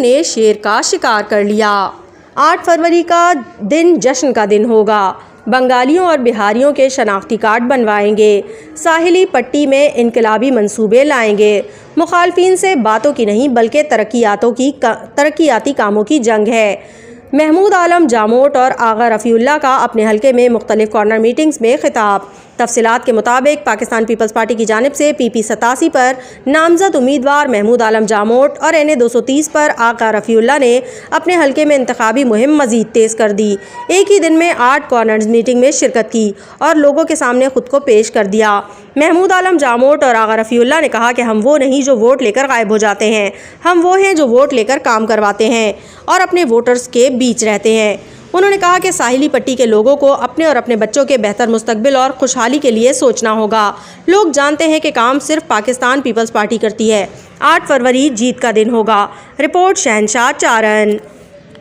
نے شیر کا شکار کر لیا۔ 8 فروری کا دن جشن کا دن ہوگا۔ بنگالیوں اور بہاریوں کے شناختی کارڈ بنوائیں گے۔ ساحلی پٹی میں انقلابی منصوبے لائیں گے۔ مخالفین سے باتوں کی نہیں بلکہ ترقیاتی کاموں کی جنگ ہے۔ محمود عالم جاموٹ اور آغا رفیع اللہ کا اپنے حلقے میں مختلف کارنر میٹنگز میں خطاب۔ تفصیلات کے مطابق پاکستان پیپلز پارٹی کی جانب سے PP 87 پر نامزد امیدوار محمود عالم جاموٹ اور NA 230 پر آغا رفیع اللہ نے اپنے حلقے میں انتخابی مہم مزید تیز کر دی۔ ایک ہی دن میں 8 کارنرز میٹنگ میں شرکت کی اور لوگوں کے سامنے خود کو پیش کر دیا۔ محمود عالم جاموٹ اور آغا رفیع اللہ نے کہا کہ ہم وہ نہیں جو ووٹ لے کر غائب ہو جاتے ہیں، ہم وہ ہیں جو ووٹ لے کر کام کرواتے ہیں اور اپنے ووٹرز کے بیچ رہتے ہیں۔ انہوں نے کہا کہ ساحلی پٹی کے لوگوں کو اپنے اور اپنے بچوں کے بہتر مستقبل اور خوشحالی کے لیے سوچنا ہوگا۔ لوگ جانتے ہیں کہ کام صرف پاکستان پیپلز پارٹی کرتی ہے۔ 8 فروری جیت کا دن ہوگا۔ رپورٹ شہنشاہ چارن۔